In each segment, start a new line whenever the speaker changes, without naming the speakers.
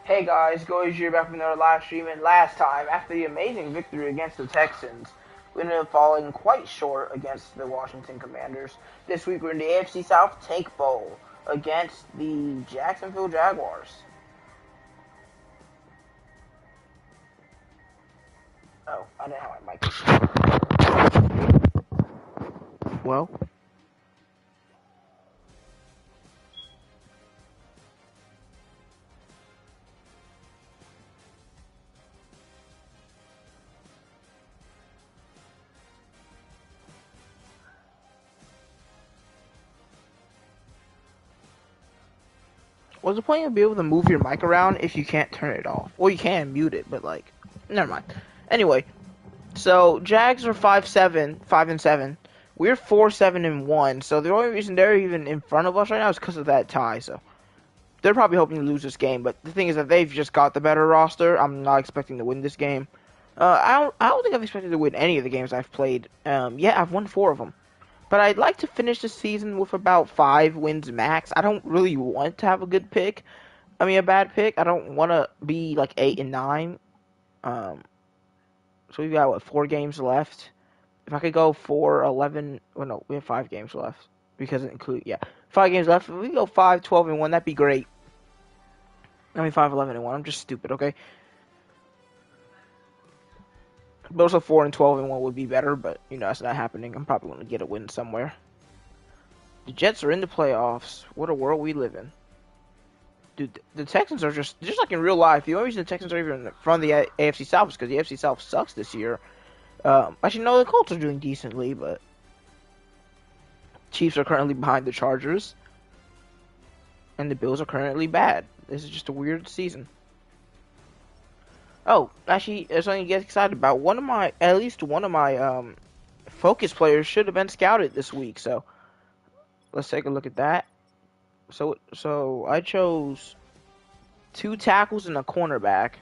Hey guys, GoldeeJR back from another live stream, and last time, after the amazing victory against the Texans, we ended up falling quite short against the Washington Commanders. This week we're in the AFC South Tank Bowl against the Jacksonville Jaguars. Oh, I didn't have my mic. Well, what's the point of being able to move your mic around if you can't turn it off? Well, you can mute it, but like, never mind. Anyway, so Jags are 5-7. We're 4-7-1. So the only reason they're even in front of us right now is because of that tie. So they're probably hoping to lose this game. But the thing is that they've just got the better roster. I'm not expecting to win this game. I don't think I've expected to win any of the games I've played. Yeah, I've won 4 of them. But I'd like to finish the season with about 5 wins max. I don't really want to have a good pick. I mean, a bad pick. I don't want to be like 8-9. So we've got, 4 games left. If I could go 4-11, well, no, we have 5 games left. Because it include, 5 games left. If we go 5-12-1, that'd be great. I mean, 5-11-1. I'm just stupid, okay? But also 4-12-1 would be better, but, that's not happening. I'm probably going to get a win somewhere. The Jets are in the playoffs. What a world we live in. Dude, the Texans are just like in real life. The only reason the Texans are even in front of the AFC South is because the AFC South sucks this year. Actually, no, the Colts are doing decently, but Chiefs are currently behind the Chargers, and the Bills are currently bad. This is just a weird season. Oh, actually, there's something to get excited about. At least one of my focus players should have been scouted this week. So let's take a look at that. So I chose 2 tackles and a cornerback.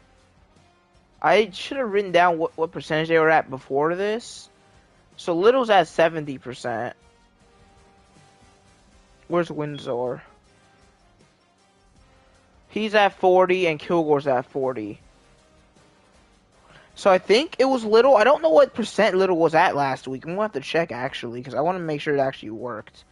I should have written down what percentage they were at before this. So Little's at 70%. Where's Windsor? He's at 40 and Kilgore's at 40. So I think it was Little. I don't know what percent Little was at last week. I'm going to have to check actually because I want to make sure it actually worked.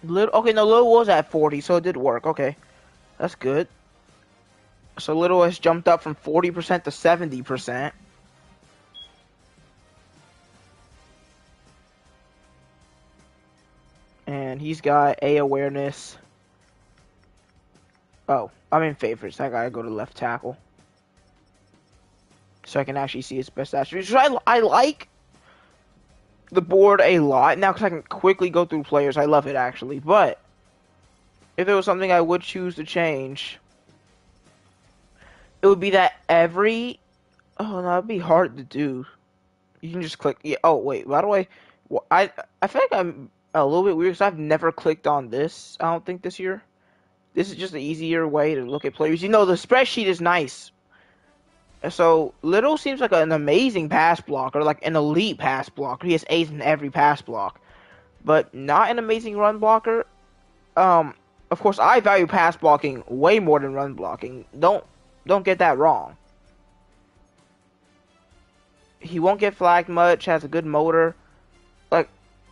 Little was at 40, so it did work. Okay, that's good. So Little has jumped up from 40% to 70%. And he's got A awareness. Oh, I'm in favorites. I gotta go to left tackle. So I can actually see his best attributes. So I like the board a lot now because I can quickly go through players. I love it actually. But if there was something I would choose to change, it would be that every... Oh, no, it'd be hard to do. You can just click... Yeah. Oh, wait. By the way, I feel like I'm a little bit weird because I've never clicked on this, I don't think, this year. This is just an easier way to look at players. The spreadsheet is nice. So, Little seems like an amazing pass blocker, like an elite pass blocker. He has A's in every pass block. But not an amazing run blocker. Of course, I value pass blocking way more than run blocking. Don't get that wrong. He won't get flagged much, has a good motor. Like,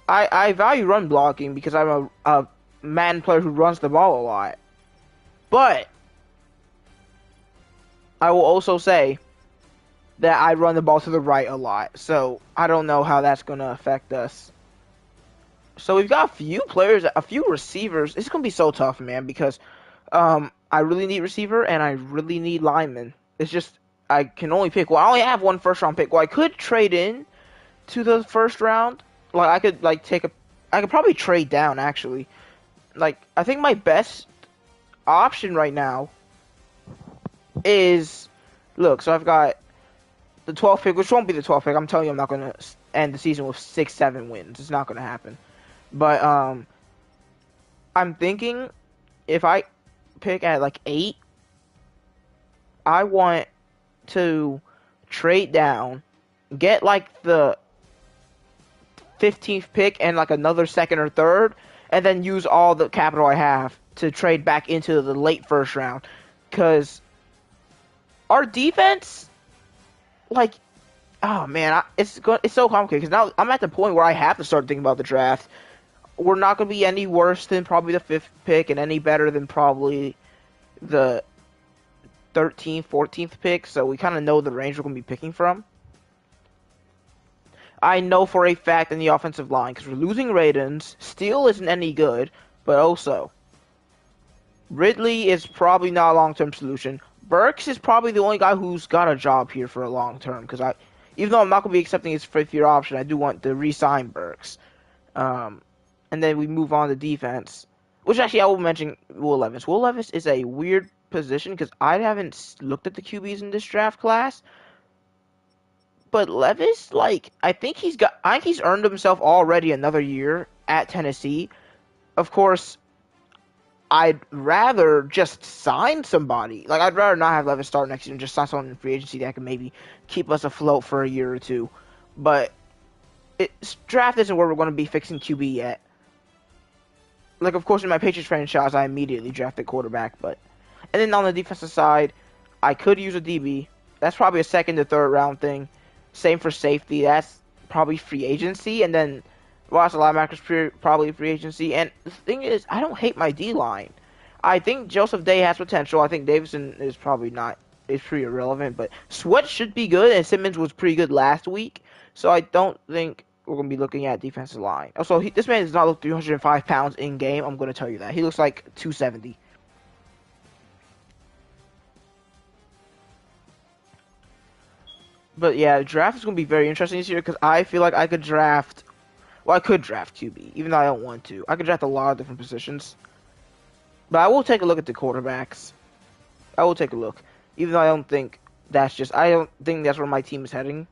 I value run blocking because I'm a man player who runs the ball a lot. But I will also say that I run the ball to the right a lot. So I don't know how that's going to affect us. So we've got a few players, a few receivers. It's going to be so tough, man, because I really need receiver and I really need lineman. It's just I can only pick. Well, I only have one first-round pick. Well, I could trade in to the first round. Like I could I could probably trade down actually. Like I think my best option right now is look. So I've got the 12th pick, which won't be the 12th pick. I'm telling you, I'm not going to end the season with 6-7 wins. It's not going to happen. But I'm thinking if I pick at like 8, I want to trade down, get like the 15th pick and like another second or third, and then use all the capital I have to trade back into the late first round. Because our defense, like, oh man, it's so complicated. Because now I'm at the point where I have to start thinking about the draft. We're not going to be any worse than probably the 5th pick, and any better than probably the 13th, 14th pick. So we kind of know the range we're going to be picking from. I know for a fact in the offensive line, because we're losing Raidens, Steele isn't any good, but also Ridley is probably not a long-term solution. Burks is probably the only guy who's got a job here for a long term, because even though I'm not going to be accepting his 5th-year option, I do want to re-sign Burks. And then we move on to defense, which actually I will mention Will Levis. Will Levis is a weird position, because I haven't looked at the QBs in this draft class. But Levis, like, I think he's earned himself already another year at Tennessee. Of course, I'd rather just sign somebody. Like, I'd rather not have Levis start next year and just sign someone in free agency that can maybe keep us afloat for a year or two. But draft isn't where we're going to be fixing QB yet. Like, of course, in my Patriots franchise, I immediately drafted quarterback. And then on the defensive side, I could use a DB. That's probably a 2nd to 3rd round thing. Same for safety. That's probably free agency. And then lots of linebackers probably free agency. And the thing is, I don't hate my D-line. I think Joseph Day has potential. I think Davidson is probably not. It's pretty irrelevant. But Sweat should be good. And Simmons was pretty good last week. So I don't think we're going to be looking at defensive line. Also, this man does not look 305 pounds in game. I'm going to tell you that. He looks like 270. But yeah, the draft is going to be very interesting this year because I feel like I could draft. Well, I could draft QB, even though I don't want to. I could draft a lot of different positions. But I will take a look at the quarterbacks. I will take a look. Even though I don't think that's where my team is heading.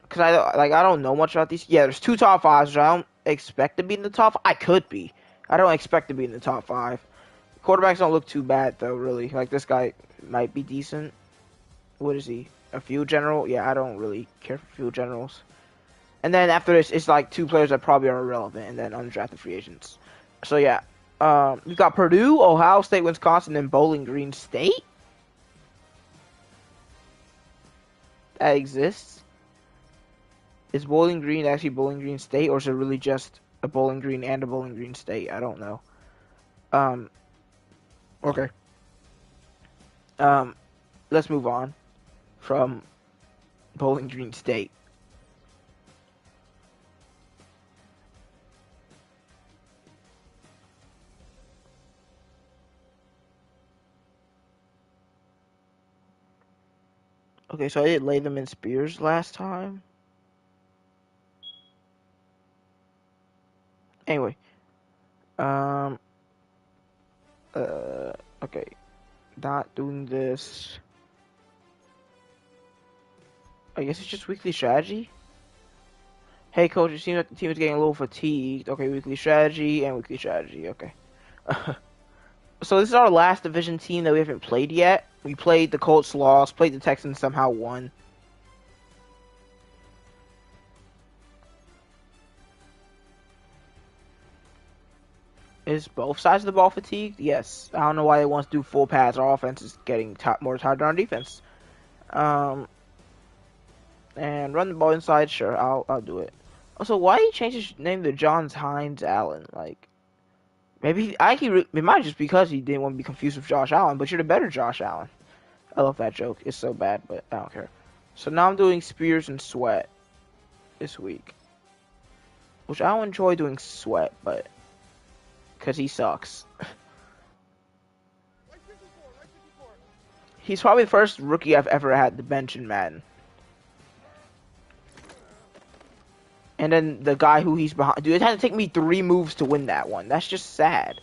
Because I don't know much about these. Yeah, there's 2 top 5s, which I don't expect to be in the top. I could be. I don't expect to be in the top 5. Quarterbacks don't look too bad, though, really. Like, this guy might be decent. What is he? A field general? Yeah, I don't really care for field generals. And then after this, it's like 2 players that probably are irrelevant, and then undrafted free agents. So yeah, we've got Purdue, Ohio State, Wisconsin, and Bowling Green State. That exists. Is Bowling Green actually Bowling Green State, or is it really just a Bowling Green and a Bowling Green State? I don't know. Okay. Let's move on from Bowling Green State. Okay, so I did lay them in Spears last time. Anyway. Okay. Not doing this. I guess it's just weekly strategy. Hey, coach, it seems like the team is getting a little fatigued. Okay, weekly strategy and weekly strategy. Okay. So this is our last division team that we haven't played yet. We played the Colts, lost. Played the Texans, somehow won. Is both sides of the ball fatigued? Yes. I don't know why they want to do full pads. Our offense is getting more tired than our defense. And run the ball inside. Sure, I'll do it. Also, why did he change his name to Johns Hines Allen? Like, maybe it might just because he didn't want to be confused with Josh Allen. But you're the better Josh Allen. I love that joke. It's so bad, but I don't care. So now I'm doing Spears and Sweat this week, which I don't enjoy doing Sweat, but because he sucks. He's probably the first rookie I've ever had to bench in Madden. And then the guy who he's behind. Dude, it had to take me 3 moves to win that one. That's just sad.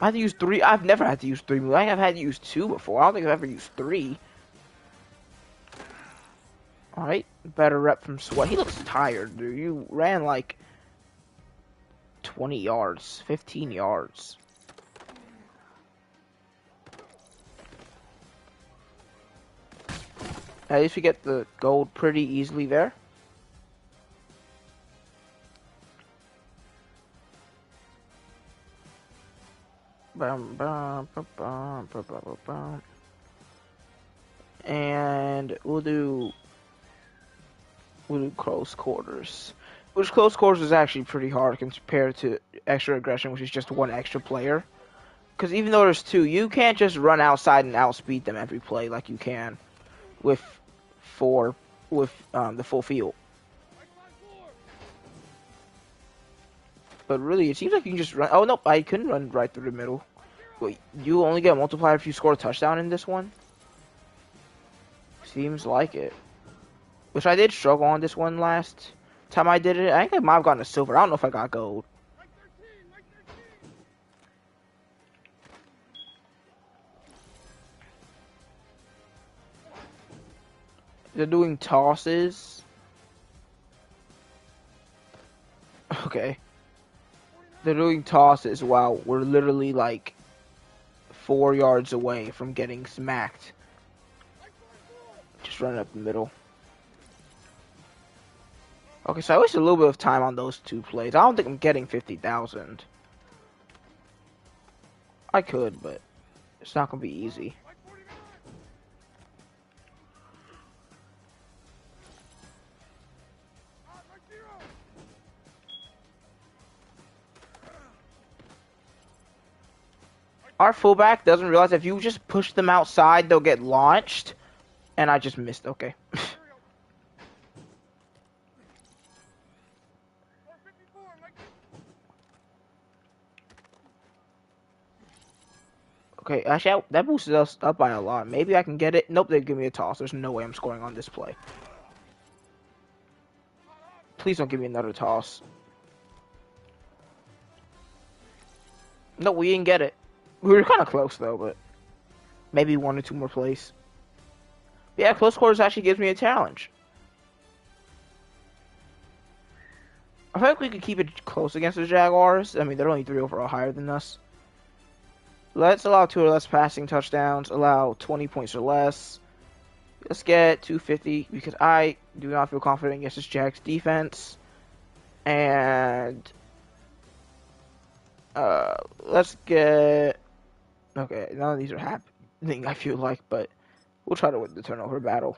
I had to use 3. I've never had to use 3 moves. I think I've had to use 2 before. I don't think I've ever used 3. Alright. Better rep from Sweat. He looks tired, dude. You ran like 20 yards, 15 yards. At least we get the gold pretty easily there. And we'll do close quarters. Which close quarters is actually pretty hard compared to extra aggression, which is just one extra player. Because even though there's two, you can't just run outside and outspeed them every play like you can with the full field. But really, it seems like you can just run. Oh no, I couldn't run right through the middle. Wait, you only get multiplied if you score a touchdown in this one? Seems like it. Which I did struggle on this one last time I did it. I think I might have gotten a silver. I don't know if I got gold. They're doing tosses. Okay. They're doing tosses while we're literally like 4 yards away from getting smacked. Just running up the middle. Okay, so I wasted a little bit of time on those two plays. I don't think I'm getting 50,000. I could, but it's not going to be easy. Our fullback doesn't realize if you just push them outside, they'll get launched. And I just missed. Okay. Okay, actually, that boosted us up by a lot. Maybe I can get it. Nope, they give me a toss. There's no way I'm scoring on this play. Please don't give me another toss. No, we didn't get it. We were kind of close, though, but maybe 1 or 2 more plays. Yeah, close quarters actually gives me a challenge. I feel like we could keep it close against the Jaguars. I mean, they're only 3 overall higher than us. Let's allow 2 or less passing touchdowns. Allow 20 points or less. Let's get 250 because I do not feel confident against this Jags defense. And let's get... Okay, none of these are happening, I feel like, but we'll try to win the turnover battle.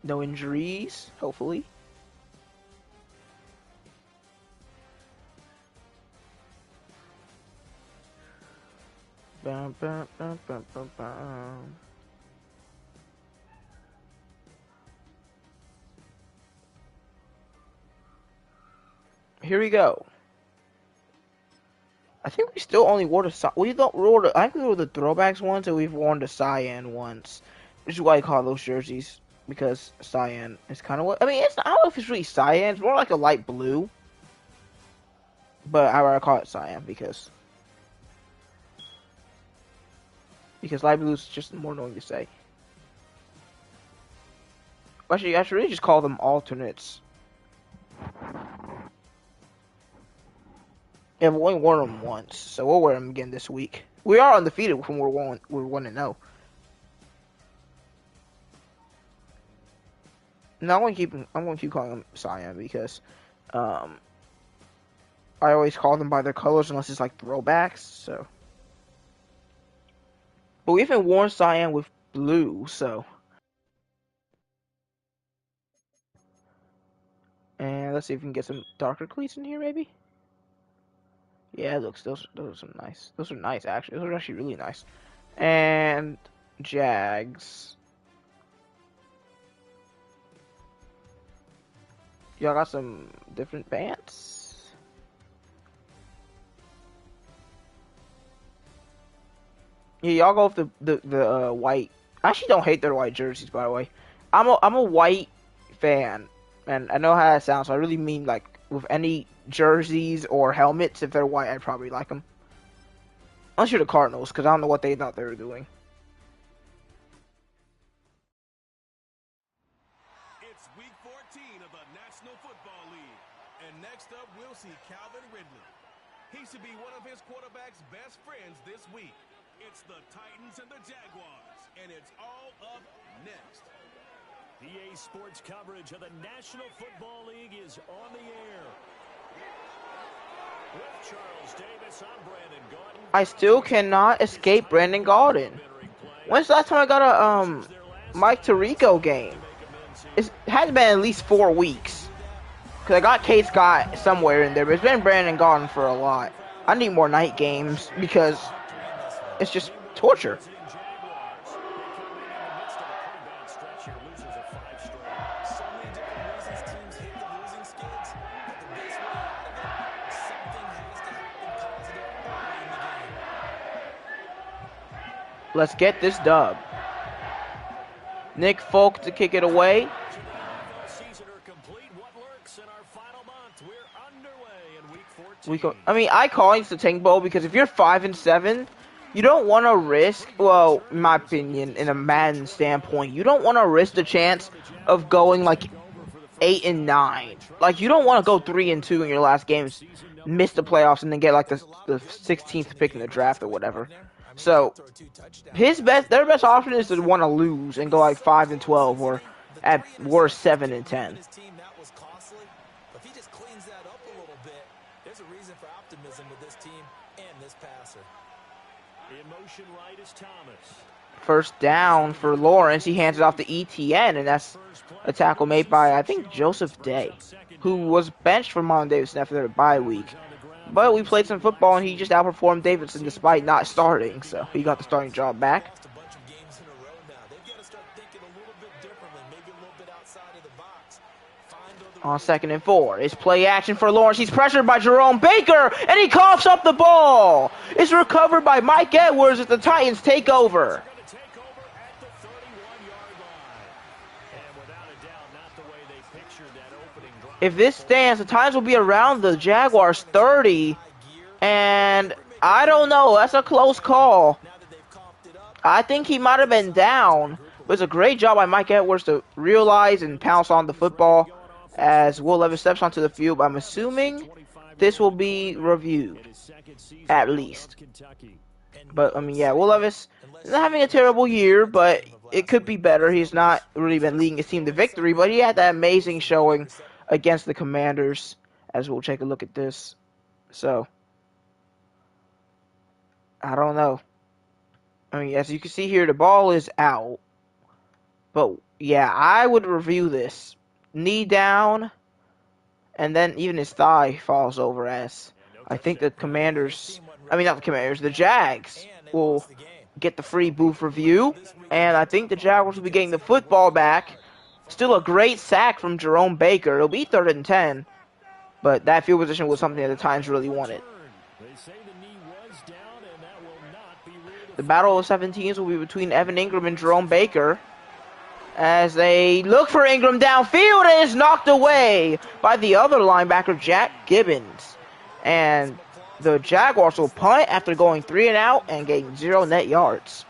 No injuries, hopefully. Bum, bum, bum, bum, bum, bum. Here we go. I think we still only wore the I think we wore the throwbacks once, and we've worn the cyan once, which is why I call those jerseys. Because cyan is kind of what I mean. I don't know if it's really cyan. It's more like a light blue, but I would call it cyan because light blue is just more annoying to say. Actually, I should really just call them alternates. Yeah, we've only worn them once, so we'll wear them again this week. We are undefeated from we're 1-0. No, I'm gonna keep calling them cyan because I always call them by their colors unless it's like throwbacks, so. But we haven't worn cyan with blue, so. And let's see if we can get some darker cleats in here, maybe. Yeah, looks those are some nice. Those are nice, actually. Those are actually really nice. And Jags. Y'all got some different pants? Yeah, y'all go with the white. I actually don't hate their white jerseys, by the way. I'm a white fan, and I know how that sounds. So I really mean like with any jerseys or helmets, if they're white, I'd probably like them. Unless you're the Cardinals, because I don't know what they thought they were doing.
Next up, we'll see Calvin Ridley. He should be one of his quarterback's best friends this week. It's the Titans and the Jaguars, and it's all up next.
EA Sports coverage of the National Football League is on the air. With Charles Davis, I'm Brandon Gaudin.
I still cannot escape Brandon Gaudin. When's the last time I got a Mike Tirico game? It has been at least 4 weeks. Because I got K Scott somewhere in there, but it's been Brandon Gaudin for a lot. I need more night games because it's just torture. Let's get this dub. Nick Folk to kick it away. I call it the Tank Bowl because if you're 5-7, you don't want to risk, well, in my opinion, in a Madden standpoint, you don't want to risk the chance of going like 8-9. Like, you don't want to go 3-2 in your last games, miss the playoffs, and then get like the 16th pick in the draft or whatever. So their best option is to want to lose and go like 5-12 or at worst 7-10. First down for Lawrence. He hands it off to ETN, and that's a tackle made by, I think, Joseph Day, who was benched for Mon Davidson after their bye week. But we played some football, and he just outperformed Davidson despite not starting, so he got the starting job back. On 2nd and 4, it's play action for Lawrence. He's pressured by Jerome Baker, and he coughs up the ball. It's recovered by Mike Edwards as the Titans take over. If this stands, the Titans will be around the Jaguars 30, and I don't know. That's a close call. I think he might have been down, but it's a great job by Mike Edwards to realize and pounce on the football as Will Levis steps onto the field. I'm assuming this will be reviewed, at least. But, I mean, yeah, Will Levis is not having a terrible year, but it could be better. He's not really been leading his team to victory, but he had that amazing showing against the Commanders, as we'll take a look at this. So, I don't know. I mean, as you can see here, the ball is out. But, yeah, I would review this. Knee down, and then even his thigh falls over as I think the the Jags will get the free booth review, and I think the Jaguars will be getting the football back. Still a great sack from Jerome Baker. It'll be 3rd and 10, but that field position was something that the Titans really wanted. The battle of 17s will be between Evan Ingram and Jerome Baker, as they look for Ingram downfield, and is knocked away by the other linebacker, Jack Gibbons. And the Jaguars will punt after going 3 and out and getting 0 net yards.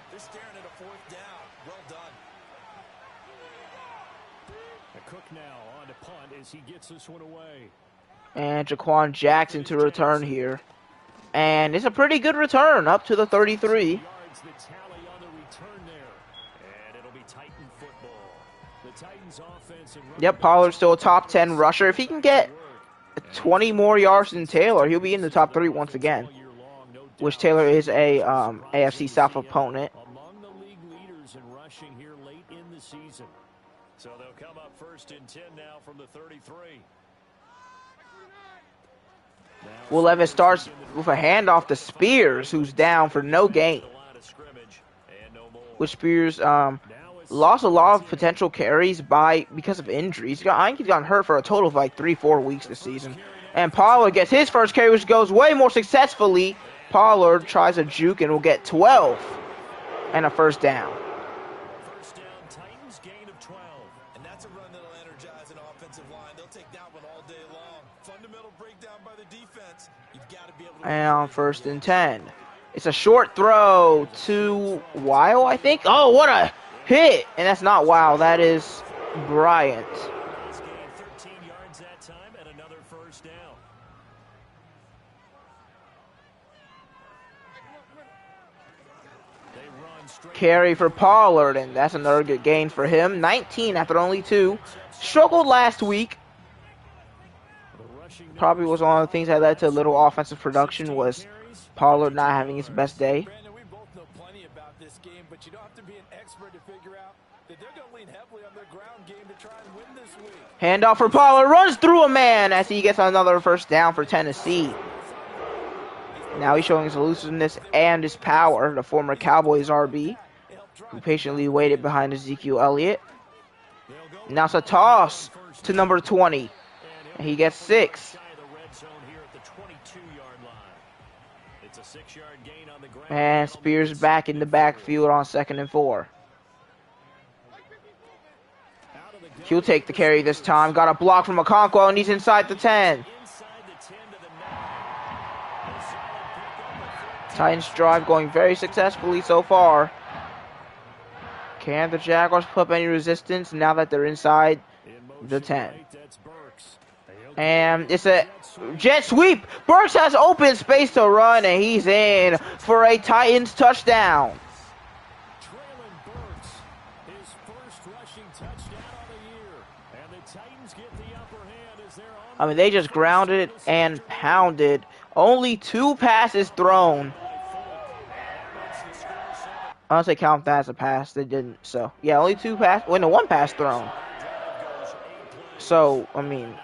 Cook now on to punt as he gets this one away.
And Jaquan Jackson to return here. And it's a pretty good return, up to the 33. Yep, Pollard's still a top 10 rusher. If he can get 20 more yards than Taylor, he'll be in the top 3 once again. Which Taylor is a AFC South opponent.
Among the league leaders in rushing here late in the season. So they'll come up 1st and 10 now from the 33.
Will Levis starts with a handoff to Spears, who's down for no gain. Which Spears lost a lot of potential carries because of injuries. I think he's gotten hurt for a total of like 3-4 weeks this season. And Pollard gets his first carry, which goes way more successfully. Pollard tries a juke and will get 12 and a first down.
First down, Titans gain of 12. And that's a run that'll energize an offensive line. They'll take that one all day long. Fundamental breakdown by the defense. You've got to be able to...
And on 1st and 10. It's a short throw to Weil, I think. Oh, what a hit! And that's not Weil, that is Bryant.
13 yards that time and another first down.
carry for Pollard, and that's another good gain for him. 19 after only 2. Struggled last week. Probably was one of the things that led to little offensive production was Pollard not having his best day.
Brandon, we both know plenty about this game, but you don't have to be an expert to figure out that they're going to lean heavily on their ground game to try and win this week.
Handoff for Pollard, runs through a man as he gets another first down for Tennessee. Now he's showing his elusiveness and his power, the former Cowboys RB, who patiently waited behind Ezekiel Elliott. Now it's a toss to number 20, and he gets 6. And Spears back in the backfield on 2nd and 4. He'll take the carry this time. Got a block from Okonkwo, and he's inside the 10. Titans drive going very successfully so far. Can the Jaguars put up any resistance now that they're inside the 10? And it's a jet sweep. Burks has open space to run, and he's in for a Titans touchdown. I mean, they just grounded and pounded. Only 2 passes thrown. I don't say count that as a pass. They didn't. So, yeah, only 2 pass. Well, no, 1 pass thrown. So, I mean,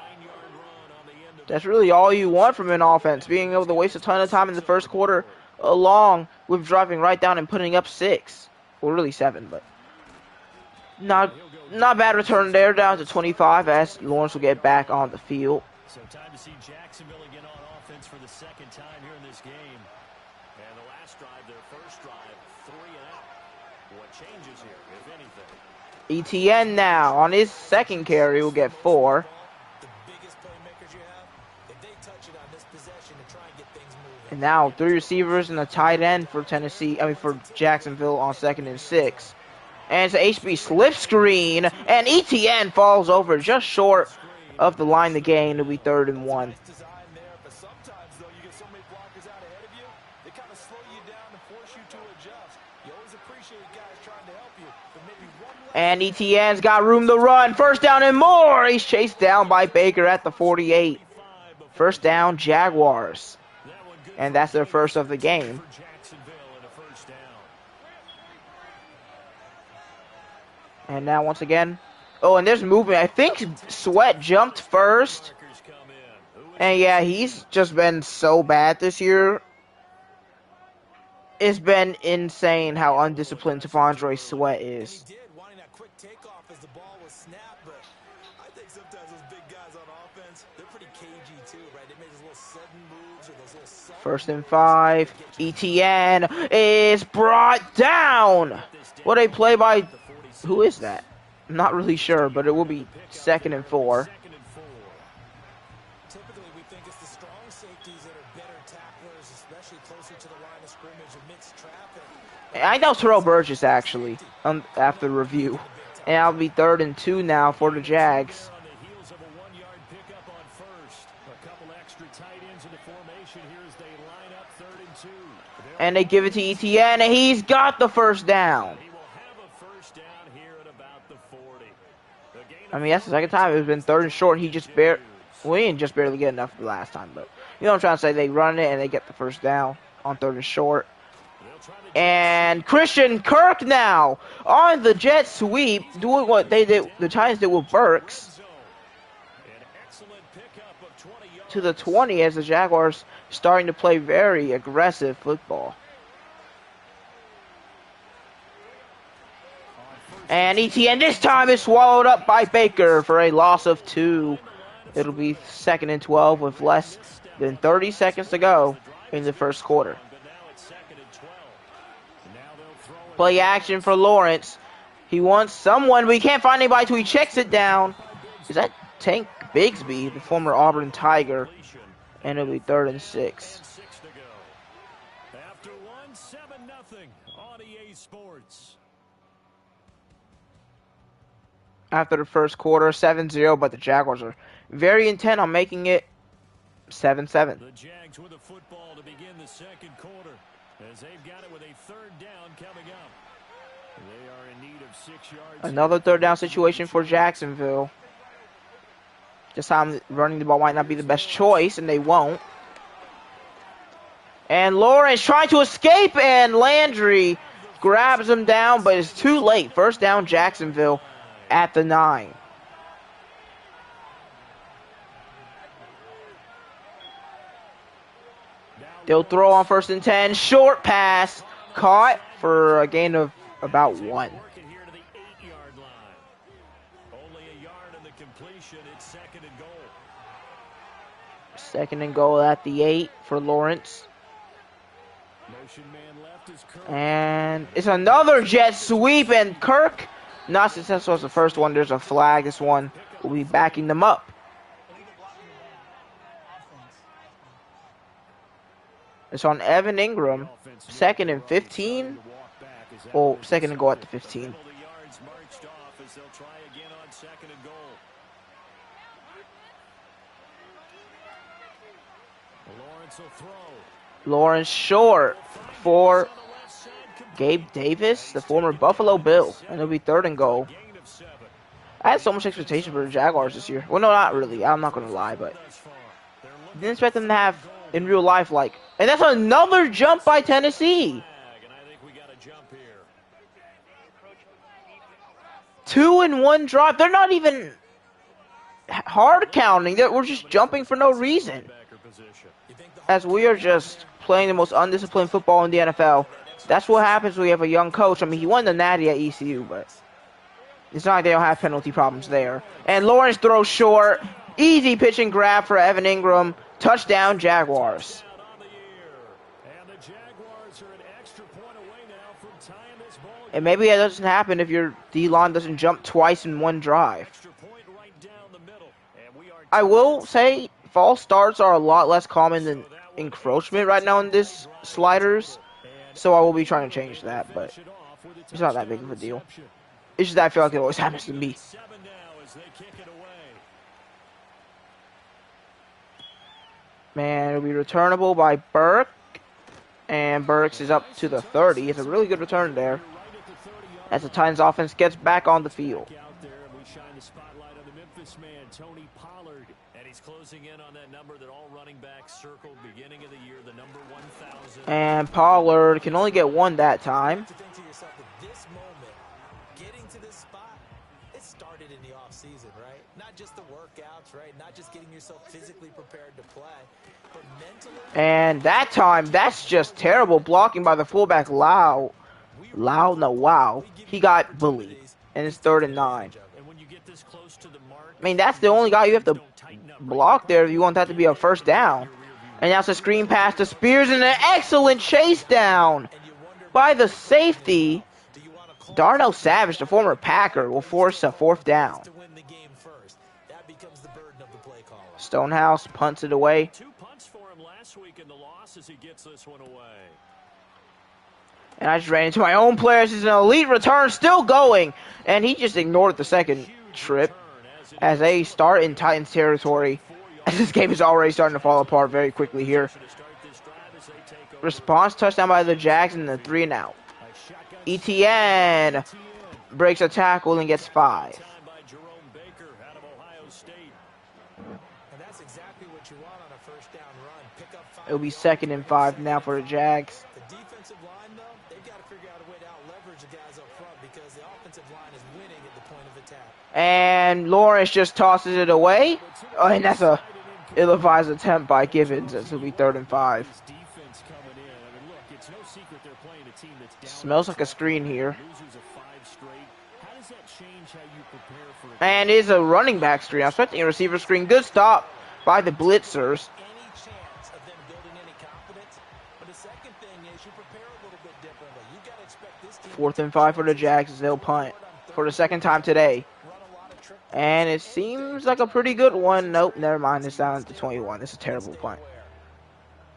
that's really all you want from an offense. Being able to waste a ton of time in the first quarter along with driving right down and putting up 6. Well, really 7, but not bad return there, down to 25 as Lawrence will get back on the field.
So time to see Jacksonville again on offense for the 2nd time here in this game. And the last drive, their first drive, 3 and out. What changes here, if anything?
ETN now on his 2nd carry will get 4. And now 3 receivers and a tight end for for Jacksonville on 2nd and 6. And it's an HB slip screen, and ETN falls over just short of the line to gain. It'll be 3rd and 1. And ETN's got room to run. 1st down and more. He's chased down by Baker at the 48. 1st down, Jaguars. And that's their first of the game. And now once again. Oh, and there's movement. I think Sweat jumped first. And yeah, he's just been so bad this year. It's been insane how undisciplined T'Vondre Sweat is. First and 5. ETN is brought down. What a play by... Who is that? I'm not really sure, but it will be 2nd and 4.
Typically, we think it's the strong safeties that are better tacklers, especially closer to the line of scrimmage amidst traffic.
I know Terrell Burgess, actually, after review. And I'll be 3rd and 2 now for the Jags. And they give it to ETN, and he's got the 1st down. I mean, that's the 2nd time. It's been 3rd and short. He just we didn't just barely get enough the last time, but you know what I'm trying to say. They run it and they get the 1st down on 3rd and short. And Christian Kirk now on the jet sweep, doing what they did. The Titans did with Burks to the 20 as the Jaguars starting to play very aggressive football. And ETN this time is swallowed up by Baker for a loss of 2. It'll be 2nd and 12 with less than 30 seconds to go in the first quarter. Play action for Lawrence. He wants someone, but he can't find anybody, so he checks it down. Is that Tank Bigsby, the former Auburn Tiger? And it'll be 3rd and 6.
After 1-7-0 on EA Sports.
After the first quarter, 7-0, but the Jaguars are very intent on making it 7-7.
The Jags with the football to begin the 2nd quarter, as they've got it with a 3rd down coming up. They are in need of 6 yards.
Another third down situation for Jacksonville. This time running the ball might not be the best choice, and they won't. And Lawrence trying to escape, and Landry grabs him down, but it's too late. First down, Jacksonville at the 9. They'll throw on 1st and 10. Short pass caught for a gain of about 1.
Working here to the 8-yard line. Only a yard in the completion. It's 2nd and goal.
2nd and goal at the 8 for Lawrence.
Motion man left is Kirk.
And it's another jet sweep, and Kirk, not successful as the first one. There's a flag. This one will be backing them up. It's on Evan Ingram. 2nd and 15. Well, 2nd and goal at the 15.
The yards marched off as they'll try again on 2nd and goal. Lawrence will throw.
Lawrence short for Gabe Davis, the former Buffalo Bill, and it'll be 3rd and goal.
Gain of 7.
I had so much expectation for the Jaguars this year. Well, no, not really. I'm not going to lie, but didn't expect them to have in real life like. And that's another jump by Tennessee.
And I think we got a jump here.
2-and-1 drive. They're not even hard counting. We're just jumping for no reason.
Backer position.
As we are just playing the most undisciplined football in the NFL. That's what happens when you have a young coach. I mean, he won the Natty at ECU, but it's not like they don't have penalty problems there. And Lawrence throws short. Easy pitch and grab for Evan Ingram. Touchdown, Jaguars.
Out on the year. And the Jaguars are an extra point away now from tying this ball game.
And maybe that doesn't happen if your D-line doesn't jump twice in one drive.
Extra point right down the middle. And we are
I will say false starts are a lot less common than encroachment right now in this sliders. So I will be trying to change that, but it's not that big of a deal. It's just that I feel like it always happens to me.
7 now as they kick it away.
Man, it'll be returnable by Burke. And Burks is up to the 30. It's a really good return there.
Right at the 30-yard
As the Titans offense gets back on the field.
out there, and we shine the spotlight on the Memphis man, Tony Pollard. And he's closing in on that number that all running backs circled beginning of the year, the number 1,000.
And Pollard can only get 1 that time.
To think to yourself that this moment, getting to this spot, it started in the offseason, right? Not just the workouts, right? Not just getting yourself physically prepared to play, but mentally.
And that time, that's just terrible blocking by the fullback, Wow. He got bullied. And it's 3rd and 9.
And when you get this close to the mark,
I mean, that's the only guy you have to block there if you want that to be a first down. And now it's a screen pass to Spears and an excellent chase down by the safety. Darnell Savage, the former Packer, will force a 4th down.
To win the game first. That becomes the burden of the play caller.
Stonehouse punts it away.
2 punts for him last week in the loss as he gets this one away.
And I just ran into my own player. This is an elite return, still going. And he just ignored the second trip as they start in Titans territory. As this game is already starting to fall apart very quickly here. Response touchdown by the Jags and the 3 and out. ETN breaks a tackle and gets 5.
Time by Jerome Baker out of Ohio State.
And that's exactly what you want on a first down run. Pick up 5.
It'll be 2nd and 5 now for the Jags.
The defensive line, though, they've got to figure out a way to out-leverage the guys up front because the offensive line is winning at the point of attack.
And Lawrence just tosses it away. Oh, and that's a ill-advised attempt by Givens. This will be 3rd and 5.
Defense coming in. I mean, look, it's no secret they're playing a team that's down.
Smells like a screen here.
Losers of 5 straight. How does that change how you prepare for a
And it is a running back screen. I'm expecting a receiver screen. Good stop by the blitzers.
Any chance of them building any confidence? But the second thing is you prepare a little bit differently. You got to expect this team
4th and 5 for the Jags as they'll punt for the 2nd time today.
run a lot of trick
And it seems like a pretty good one. Nope, never mind. It's down to 21. It's a terrible punt.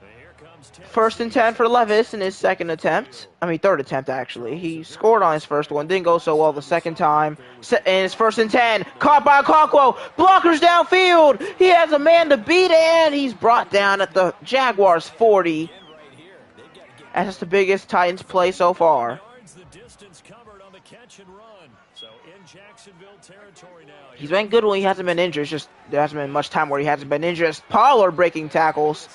Here comes
1st and 10 for Levis in his 2nd attempt. I mean, 3rd attempt, actually. He scored on his first one. Didn't go so well the 2nd time. And it's 1st and 10. Caught by Okonkwo. Blockers downfield. He has a man to beat, and he's brought down at the Jaguars 40.
right here. They've got to get
That's the biggest Titans play so far.
yards, the distance covered on catch and run. So in Jacksonville territory now.
He's been good when he hasn't been injured. It's just there hasn't been much time where he hasn't been injured. It's Pollard breaking tackles.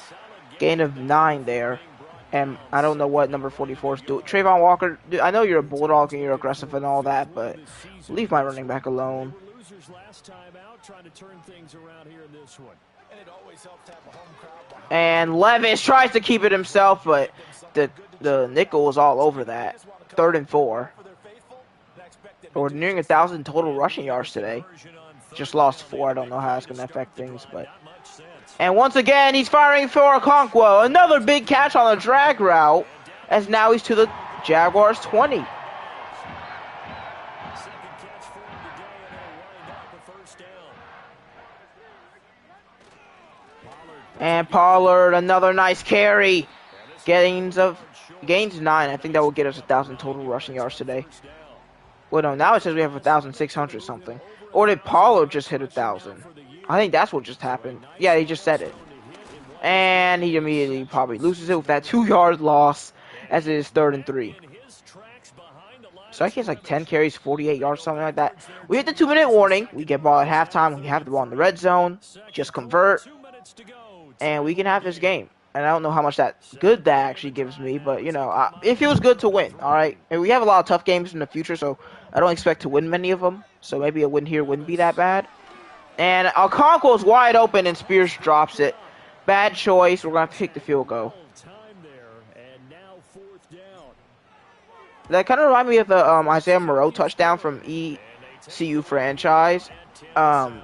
Gain of 9 there. And I don't know what number 44 is doing. Trayvon Walker, dude, I know you're a bulldog and you're aggressive and all that, but leave my running back alone. And Levis tries to keep it himself, but the nickel is all over that. 3rd and 4. We're nearing 1,000 total rushing yards today. Just lost 4. I don't know how it's going to affect things, but. And once again, he's firing for Okonkwo. Another big catch on a drag route, as now he's to the Jaguars 20. And Pollard, another nice carry. Gains 9. I think that will get us 1,000 total rushing yards today. Well, no, now it says we have 1,600 something. Or did Pollard just hit 1,000? I think that's what just happened. Yeah, he just said it. And he immediately probably loses it with that 2-yard loss, as it is 3rd and 3. So I guess like 10 carries, 48 yards, something like that. We hit the 2-minute warning. We get ball at halftime. We have the ball in the red zone. Just convert. And we can have this game. And I don't know how much that actually gives me, but, you know, it feels good to win, all right? And we have a lot of tough games in the future, so I don't expect to win many of them. So maybe a win here wouldn't be that bad. And Okonkwo's wide open, and Spears drops it. Bad choice. We're going to have to kick the field goal. That kind of reminded me of the Isaiah Moreau touchdown from ECU franchise. But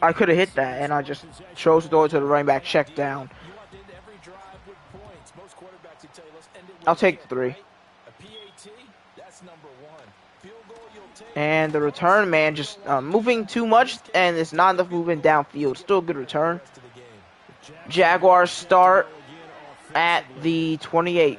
I could have hit that, and I just chose to throw it to the running back check down. I'll take the 3. And the return man just moving too much, and it's not enough movement downfield. Still a good return. Jaguars start at the 28.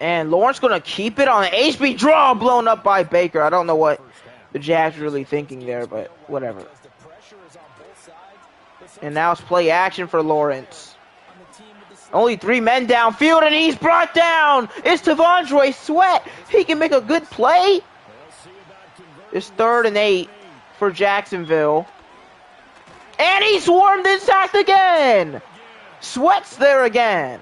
And Lawrence going to keep it on an HB draw, blown up by Baker. I don't know what the Jags are really thinking there, but whatever. And now it's play action for Lawrence. Only 3 men downfield, and he's brought down. It's T'Vondre Sweat. He can make a good play. It's 3rd and 8 for Jacksonville. And he swarmed and sacked again. Sweat's there again.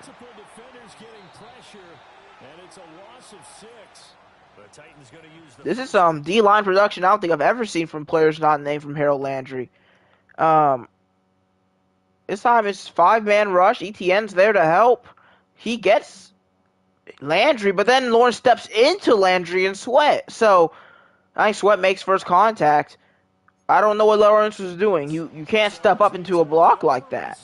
This is some D-line production I don't think I've ever seen from players not named from Harold Landry. This time it's 5-man rush. ETN's there to help. He gets Landry, but then Lawrence steps into Landry and Sweat. So I think Sweat makes first contact. I don't know what Lawrence was doing. You can't step up into a block like that.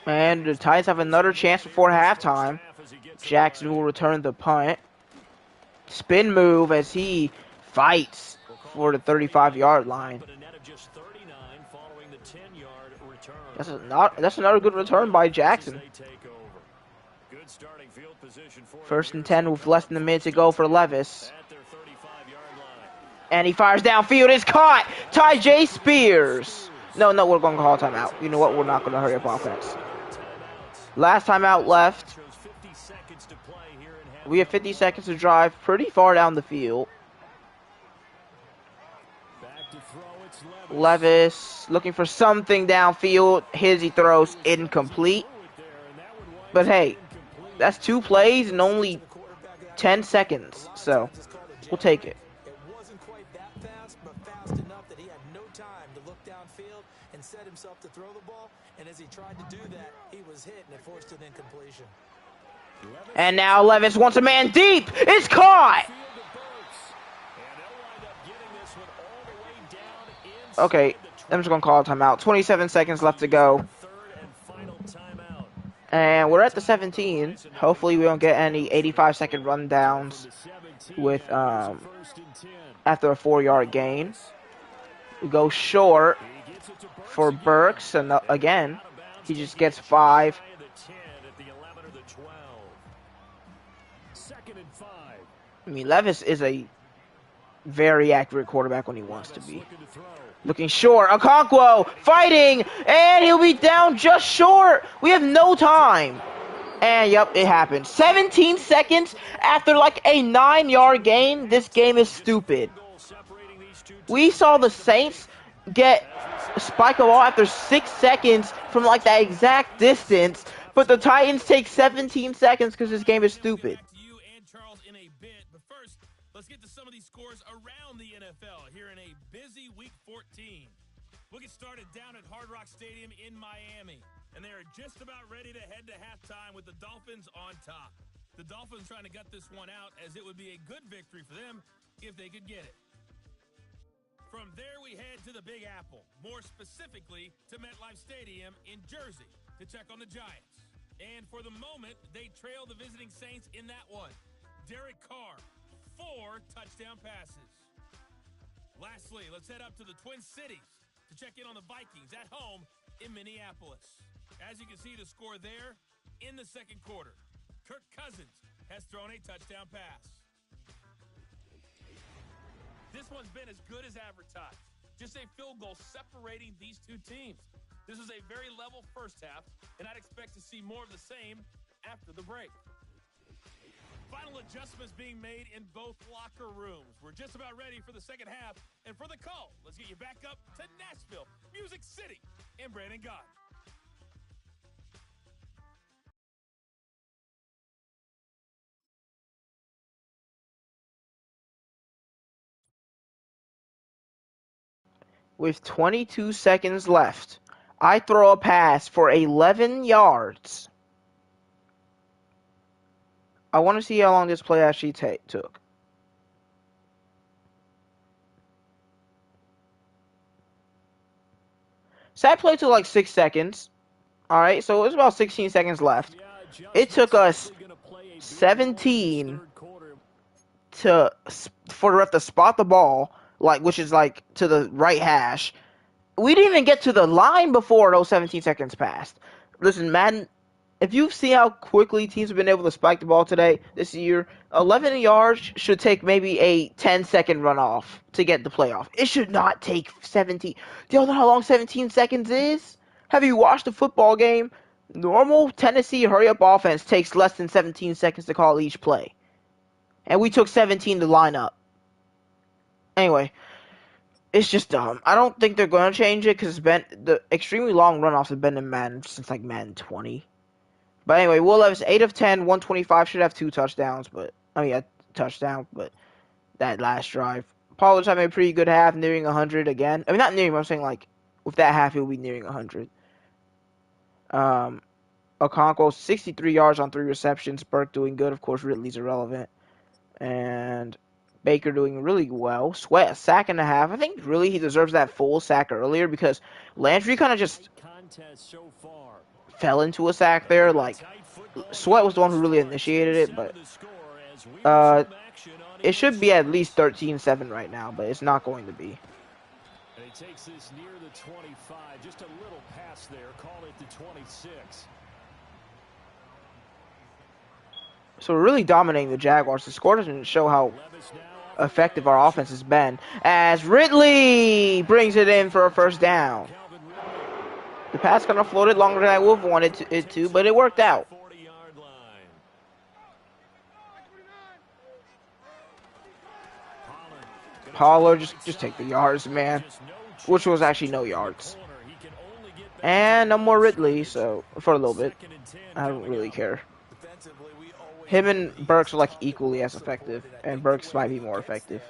And the Titans have another chance before halftime. Jackson will return the punt. Spin move as he fights for the 35-yard line. That's another good return by Jackson. 1st and 10 with less than a minute to go for Levis. And he fires downfield. It's caught. Ty Spears. No, we're going to call timeout. You know what? We're not going to hurry up offense. Last timeout left. We have 50 seconds to drive pretty far down the field. Levis looking for something downfield. He throws incomplete. But hey, that's 2 plays in only 10 seconds. So we'll take it.
It wasn't quite that fast, but fast enough that he had no time to look downfield and set himself to throw the ball. And as he tried to do that, he was hit and it forced an incompletion.
And now Levis wants a man deep. It's caught. Okay, I'm just going to call a timeout. 27 seconds left to go. And we're at the 17. Hopefully we don't get any 85-second rundowns with after a 4-yard gain. We go short for Burks, and again, he just gets 5. I mean, Levis is a very accurate quarterback when he wants to be. Looking short. Okonkwo fighting, and he'll be down just short. We have no time. And yep, it happened. 17 seconds after like a 9-yard gain. This game is stupid. We saw the Saints get spike a ball after 6 seconds from like that exact distance, but the Titans take 17 seconds because this game is stupid.
Let's get to some of these scores around the NFL here in a busy Week 14. We'll get started down at Hard Rock Stadium in Miami, and they are just about ready to head to halftime with the Dolphins on top. The Dolphins trying to gut this one out, as it would be a good victory for them if they could get it. From there, we head to the Big Apple, more specifically to MetLife Stadium in Jersey to check on the Giants. And for the moment, they trail the visiting Saints in that one. Derek Carr, 4 touchdown passes. Lastly, let's head up to the Twin Cities to check in on the Vikings at home in Minneapolis. As you can see the score there in the second quarter, Kirk Cousins has thrown a touchdown pass. This one's been as good as advertised. Just a field goal separating these two teams. This was a very level first half, and I'd expect to see more of the same after the break. Final adjustments being made in both locker rooms. We're just about ready for the second half. And for the call, let's get you back up to Nashville, Music City, and Brandon God.
With 22 seconds left, I throw a pass for 11 yards. I want to see how long this play actually took. So that play took like 6 seconds. Alright, so it was about 16 seconds left. It took us 17 for the ref to spot the ball, which is like to the right hash. We didn't even get to the line before those 17 seconds passed. Listen, Madden, if you see how quickly teams have been able to spike the ball this year, 11 yards should take maybe a 10-second runoff to get the playoff. It should not take 17. Do you know how long 17 seconds is? Have you watched a football game? Normal Tennessee hurry-up offense takes less than 17 seconds to call each play. And we took 17 to line up. Anyway, it's just dumb. I don't think they're going to change it because the extremely long runoffs have been in Madden since like Madden 20. But anyway, Will Levis, 8 of 10, 125, should have 2 touchdowns, but touchdown, but that last drive. Pollard's having a pretty good half, nearing 100 again. I mean, not nearing, but I'm saying like with that half, he'll be nearing 100. Okonkwo, 63 yards on 3 receptions. Burke doing good. Of course, Ridley's irrelevant. And Baker doing really well. Sweat, a sack and a half. I think really he deserves that full sack earlier because Landry kind of just fell into a sack there. Like, Sweat was the one who really initiated it, but it should be at least 13-7 right now, but it's not going to be.
And he takes this near the 25, just a little pass there, call it the 26.
So we're really dominating the Jaguars. The score doesn't show how effective our offense has been, as Ridley brings it in for a first down. The pass kind of floated longer than I would have wanted it to, but it worked out. Pollard, just take the yards, man. Which was actually no yards. And no more Ridley, so for a little bit. I don't really care. Him and Burks are like equally as effective, and Burks might be more effective.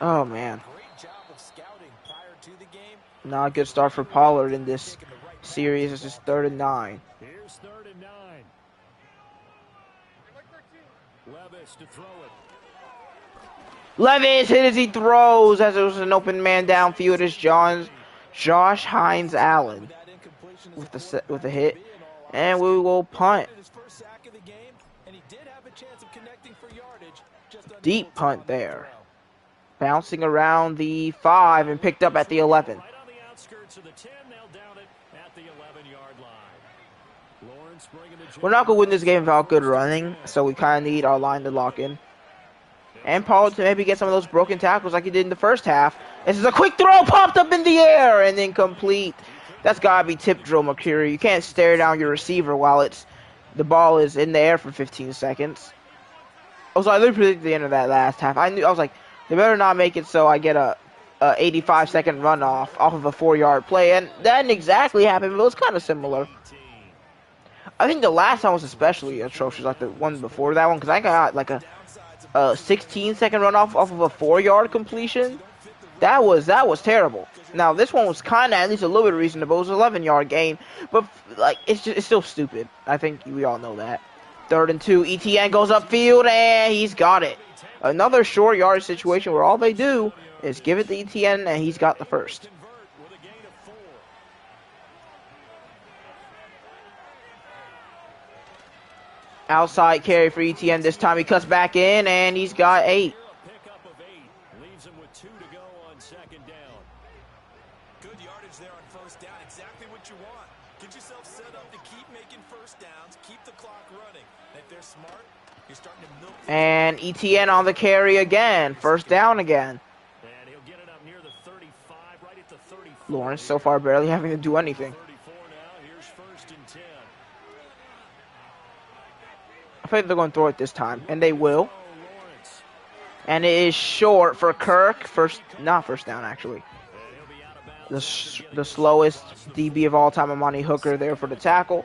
Oh, man. Not a good start for Pollard in this series. This is 3rd and 9.
Here's 3rd and 9. Levis to throw it.
Levis hit as he throws, as it was an open man downfield. As Josh Hines Allen with the hit, and we will punt. Deep punt there, bouncing around the 5 and picked up at the 11.
Right on the outskirts of the 10, they'll down it at the 11-yard line. Lawrence bringing the
We're not going to win this game without good running, so we kind of need our line to lock in. And Paul to maybe get some of those broken tackles like he did in the first half. This is a quick throw, popped up in the air, and incomplete. That's gotta be tip drill, Mercury. You can't stare down your receiver while the ball is in the air for 15 seconds. Also, I literally predicted the end of that last half. I was like, they better not make it so I get a 85-second runoff off of a 4-yard play, and that didn't exactly happen, but it was kind of similar. I think the last one was especially atrocious, like the one before that one, because I got like a 16-second runoff off of a 4-yard completion. That was terrible. Now this one was kind of at least a little bit reasonable. It was an 11-yard gain, but like it's still stupid. I think we all know that. 3rd and 2. ETN goes upfield and he's got it. Another short yard situation where all they do is give it to ETN and he's got the first. Outside carry for ETN. This time he cuts back in and he's got 8.
Leaves him with 2 to go on 2nd down.
Good yardage there on 1st down. Exactly what you want. Get yourself set up to keep making 1st downs. Keep the clock running. If they're smart, you're starting to milk.
And ETN on the carry again. 1st down again.
And he'll get it up near the 35, right at the 34.
Lawrence so far barely having to do anything.
34 now. Here's 1st and 10.
I think they're going to throw it this time, and they will. And it is short for Kirk. Not first down, actually. The slowest DB of all time, Amani Hooker, there for the tackle.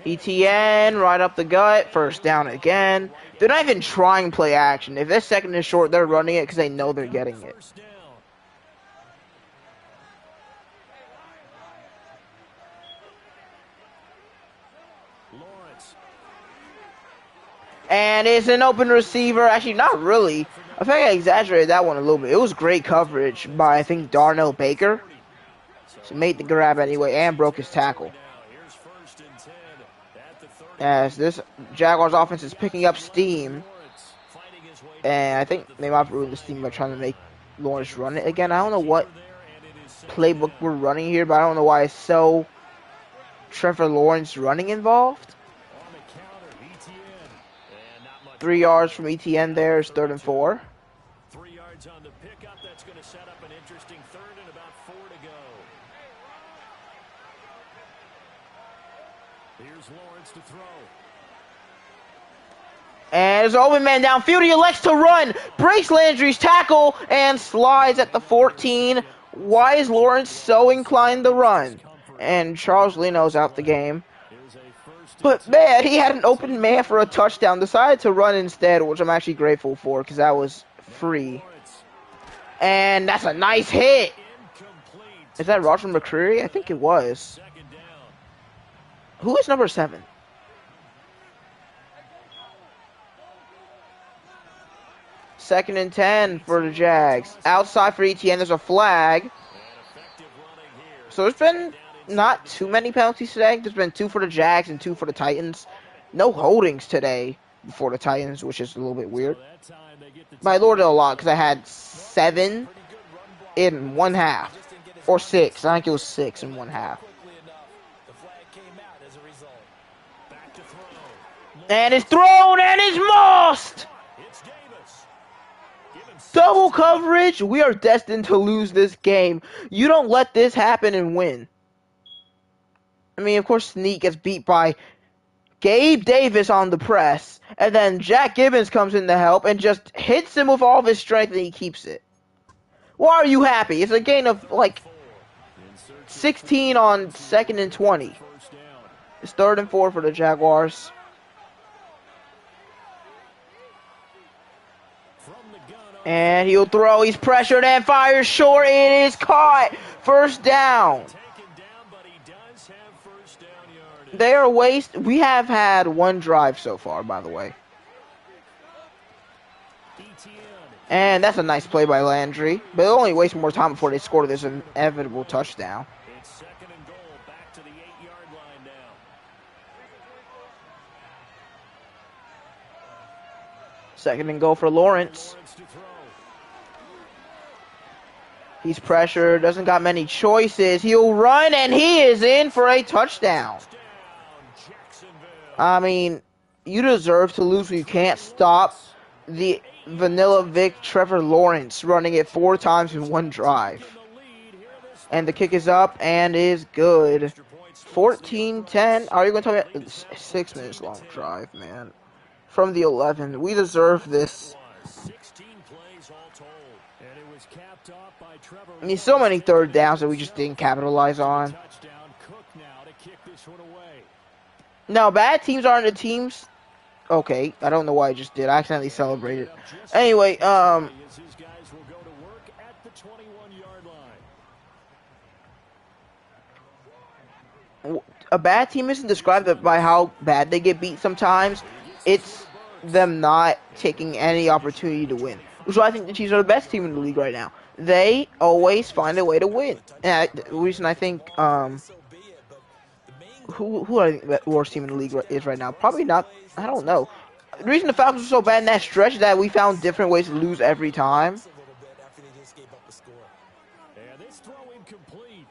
ETN right up the gut. 1st down again. They're not even trying play action. If this 2nd is short, they're running it because they know they're getting it. And it's an open receiver. Actually, not really. I think I exaggerated that one a little bit. It was great coverage by, I think, Darnell Baker. So made the grab anyway and broke his tackle. As this Jaguars offense is picking up steam. And I think they might have ruined the steam by trying to make Lawrence run it again. I don't know what playbook we're running here, but I don't know why it's so Trevor Lawrence running involved. 3 yards from ETN there is 3rd and 4.
3 yards on the pickup. That's going to set up an interesting 3rd and about 4 to go. Here's Lawrence to throw.
And there's an open man downfield. He elects to run. Breaks Landry's tackle and slides at the 14. Why is Lawrence so inclined to run? And Charles Leno's out the game. But, man, he had an open man for a touchdown. Decided to run instead, which I'm actually grateful for because that was free. And that's a nice hit. Is that Roger McCreary? I think it was. Who is number 7? Second and 10 for the Jags. Outside for ETN, there's a flag. So there's been not too many penalties today. There's been 2 for the Jags and 2 for the Titans. No holdings today for the Titans, which is a little bit weird. But I lowered it a lot because I had 7 in 1 half. Or 6. I think it was 6 in 1 half. And it's thrown and it's mossed! Double coverage! We are destined to lose this game. You don't let this happen and win. I mean, of course, Sneak gets beat by Gabe Davis on the press. And then Jack Gibbons comes in to help and just hits him with all of his strength and he keeps it. Why are you happy? It's a gain of, like, 16 on 2nd and 20. It's 3rd and 4 for the Jaguars. And he'll throw. He's pressured and fires short. It is caught. 1st down. They are we have had 1 drive so far, by the way. And that's a nice play by Landry. But they'll only waste more time before they score this inevitable touchdown.
It's 2nd and goal, back to the 8-yard line now.
Second and goal for Lawrence. He's pressured, doesn't got many choices. He'll run, and he is in for a touchdown. I mean, you deserve to lose when you can't stop the Vanilla Vic Trevor Lawrence running it 4 times in one drive. And the kick is up and is good. 14-10. Are you going to tell me? 6 minutes long drive, man. From the 11. We deserve this. I mean, so many third downs that we just didn't capitalize on. No, bad teams aren't the teams. Okay, I don't know why I just did. I accidentally celebrated. Anyway, a bad team isn't described by how bad they get beat sometimes. It's them not taking any opportunity to win. Which is why I think the Chiefs are the best team in the league right now. They always find a way to win. And the reason I think, who I think the worst team in the league is right now? Probably not, I don't know. The reason the Falcons were so bad in that stretch is that we found different ways to lose every time.
And this throw incomplete.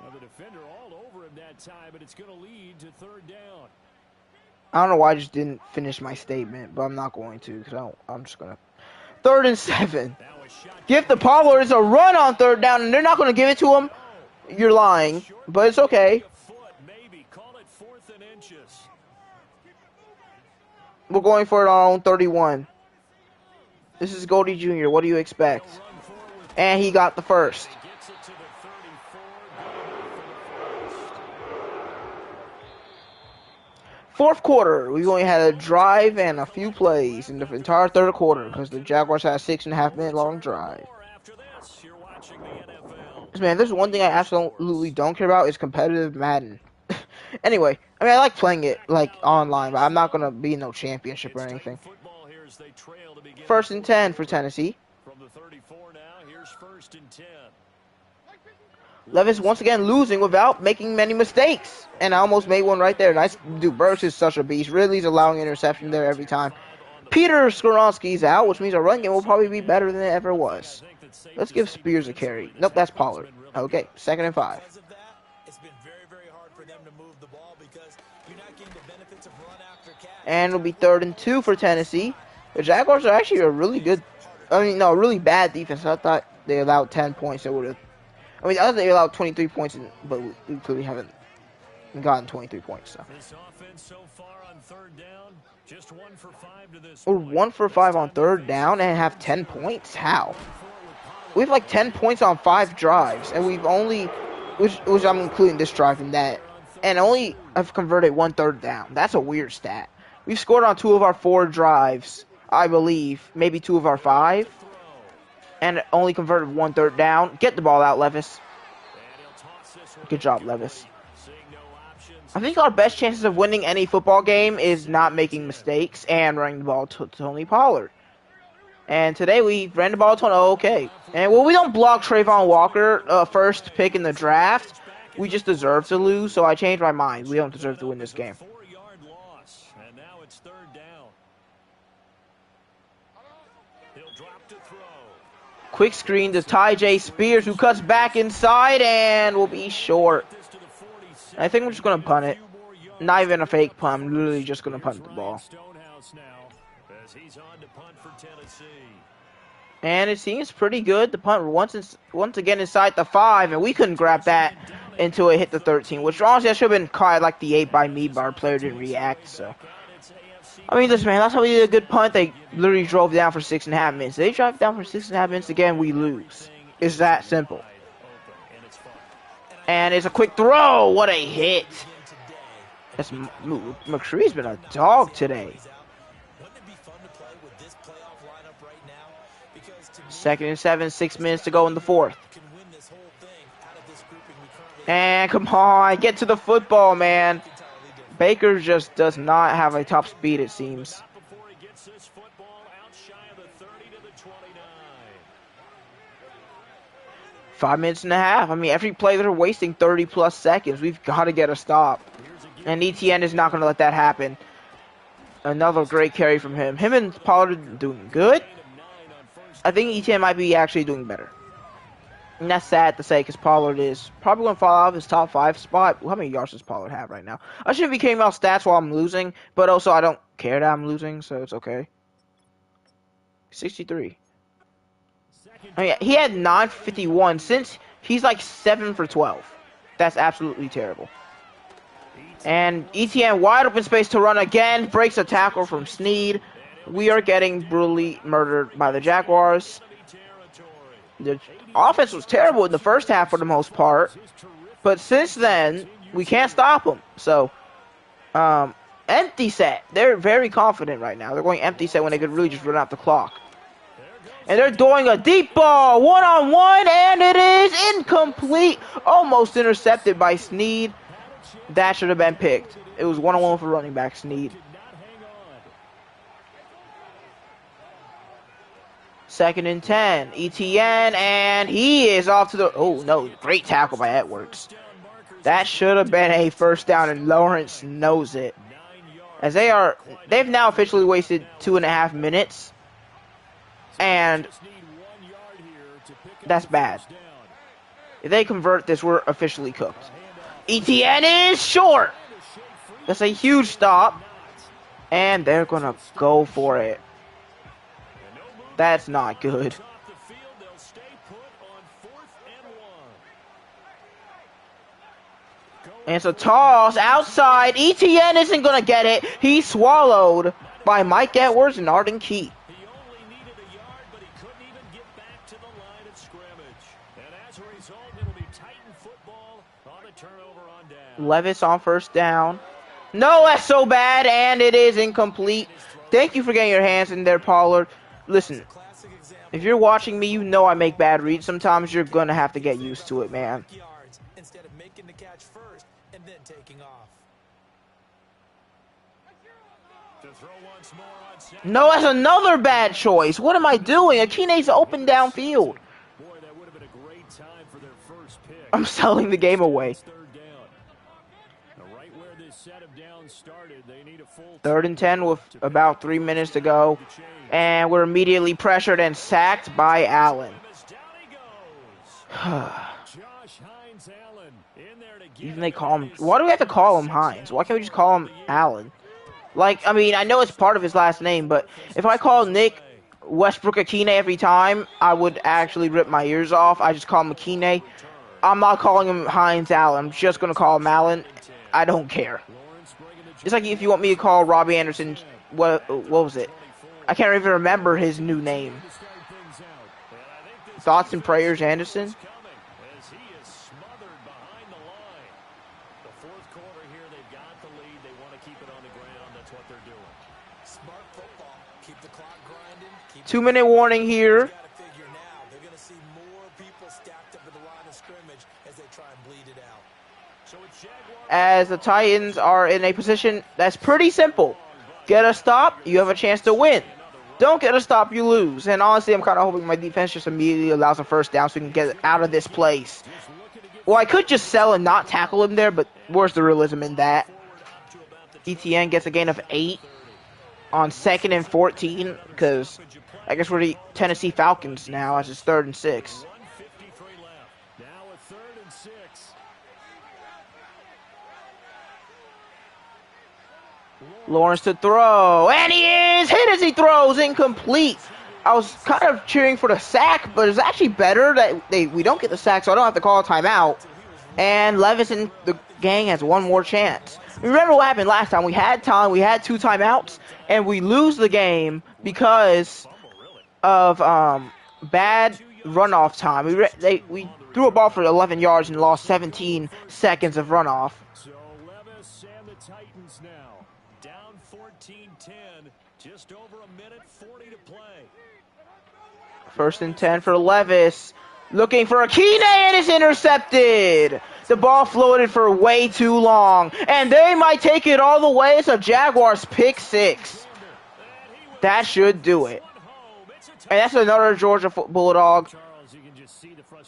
Well, the defender all over him that time, but it's going to lead to third down.
I don't know why I just didn't finish my statement, but I'm not going to because I'm just going to. 3rd and 7. Give the Pollards a run on 3rd down, and they're not going to give it to him. You're lying, but it's okay. We're going for it on our own 31. This is GoldeeJR. What do you expect? And he got the first. Fourth quarter, we only had a drive and a few plays in the entire 3rd quarter because the Jaguars had a 6.5 minute long drive. Man, there's one thing I absolutely don't care about is competitive Madden. Anyway, I mean, I like playing it like online, but I'm not gonna be in no championship or anything. 1st and 10 for Tennessee.
From the 34 now, here's 1st and 10.
Levis once again losing without making many mistakes. And I almost made one right there. Nice. Dude, Burks is such a beast. Ridley's allowing interception there every time. Peter Skoronski's out, which means our run game will probably be better than it ever was. Let's give Spears a carry. Nope, that's Pollard. Okay, 2nd and 5. And it'll be 3rd and 2 for Tennessee. The Jaguars are actually a really good, really bad defense. I thought they allowed 10 points. They would have. I mean, I thought they allowed 23 points, but we clearly haven't gotten 23 points. So.
This offense so far on 3rd down, just 1 for 5 to this.
We're 1 for 5 on 3rd down and have 10 points. How? We have like 10 points on 5 drives, and we've only, which I'm including this drive in that, and only have converted 1 3rd down. That's a weird stat. We've scored on 2 of our 4 drives, I believe, maybe 2 of our 5. And only converted 1 3rd down. Get the ball out, Levis. Good job, Levis. I think our best chances of winning any football game is not making mistakes and running the ball to Tony Pollard. And today we ran the ball to okay. And well, we don't block Trayvon Walker, first pick in the draft. We just deserve to lose, so I changed my mind. We don't deserve to win this game.
And now it's 3rd down. He'll drop to throw.
Quick screen to Ty J. Spears, who cuts back inside and will be short. I think we're just going to punt it. Not even a fake punt. I'm literally just going to punt the ball. And it seems pretty good. The punt once again inside the 5, and we couldn't grab that until it hit the 13, which honestly I should have been caught like the 8 by me, but our player didn't react, so. I mean, listen, man, that's how we did a good punt. They literally drove down for 6.5 minutes. They drive down for 6.5 minutes again, we lose. It's that simple. And it's a quick throw. What a hit. That's McCree's been a dog today. 2nd and 7, 6 minutes to go in the 4th. And come on, get to the football, man. Baker just does not have a top speed, it seems. Five minutes and a half. I mean, every play they're wasting 30+ seconds. We've got to get a stop. And ETN is not going to let that happen. Another great carry from him. Him and Pollard are doing good. I think ETN might be actually doing better. And that's sad to say because Pollard is probably going to fall out of his top 5 spot. How many yards does Pollard have right now? I shouldn't be caring about stats while I'm losing, but also I don't care that I'm losing, so it's okay. 63. I mean, he had 951 since he's like 7 for 12. That's absolutely terrible. And ETN wide open space to run again. Breaks a tackle from Snead. We are getting brutally murdered by the Jaguars. The offense was terrible in the first half for the most part. But since then, we can't stop them. So, empty set. They're very confident right now. They're going empty set when they could really just run out the clock. And they're doing a deep ball, one-on-one, and it is incomplete. Almost intercepted by Snead. That should have been picked. It was one-on-one for running back Snead. Second and 10. ETN, and he is off to the... Oh, no. Great tackle by Edwards. That should have been a first down, and Lawrence knows it. As they've now officially wasted 2.5 minutes. And that's bad. If they convert this, we're officially cooked. ETN is short. That's a huge stop. And they're going to go for it. That's not good. And it's a toss outside. ETN isn't going to get it. He's swallowed by Mike Edwards and Arden Key. Levis on first down. No, that's so bad, and it is incomplete. Thank you for getting your hands in there, Pollard. Listen, if you're watching me, you know I make bad reads. Sometimes you're going to have to get used to it, man.
Instead of making the catch first and then taking off.
No, that's another bad choice. What am I doing? Akine's open downfield. I'm selling the game away. Third and 10 with about 3 minutes to go. And we're immediately pressured and sacked by Allen. Even they call him... Why do we have to call him Hines? Why can't we just call him Allen? Like, I mean, I know it's part of his last name, but if I call Nick Westbrook Akine every time, I would actually rip my ears off. I just call him Akine. I'm not calling him Hines Allen. I'm just going to call him Allen. I don't care. It's like if you want me to call Robbie Anderson, what was it? I can't even remember his new name. Thoughts and prayers, Anderson? Two-minute warning here. As the Titans are in a position that's pretty simple. Get a stop, you have a chance to win. Don't get a stop, you lose. And honestly, I'm kind of hoping my defense just immediately allows a first down so we can get out of this place. Well, I could just sell and not tackle him there, but where's the realism in that? ETN gets a gain of 8 on 2nd and 14, because I guess we're the Tennessee Falcons now as it's 3rd and 6. Lawrence to throw, and he is hit as he throws, incomplete. I was kind of cheering for the sack, but it's actually better that we don't get the sack, so I don't have to call a timeout. And Levis and the gang has one more chance. Remember what happened last time? We had time, we had 2 timeouts, and we lose the game because of bad runoff time. We threw a ball for 11 yards and lost 17 seconds of runoff.
So Levis and the Titans now down 14-10, just over a minute 40 to play.
First and 10 for Levis. Looking for Akine, and it's intercepted. The ball floated for way too long, and they might take it all the way. It's a Jaguars pick 6. That should do it. And that's another Georgia Bulldog.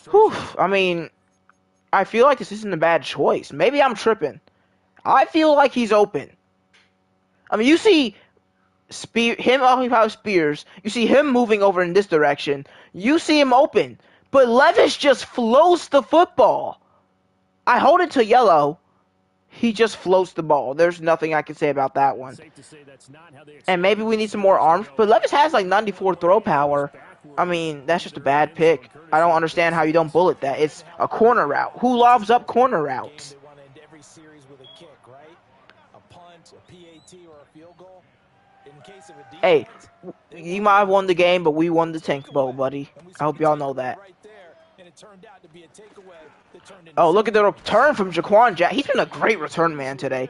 Whew, I mean, I feel like this isn't a bad choice. Maybe I'm tripping. I feel like he's open. I mean, you see him occupying Spears. You see him moving over in this direction. You see him open. But Levis just floats the football. I hold it to yellow. He just floats the ball. There's nothing I can say about that one. And maybe we need some more arms. But Levis has like 94 throw power. I mean, that's just a bad pick. I don't understand how you don't bullet that. It's a corner route. Who lobs up corner routes?
They want to end every series with a kick, right? A punt, a PAT, or a field goal. In case of a
Hey,
defense,
you might have won the game, but we won the Tank Bowl, buddy. I hope y'all know that.
right there, and it turned out to be a takeaway that turned into
Oh, look at the return from Jaquan Jack. He's been a great return man today.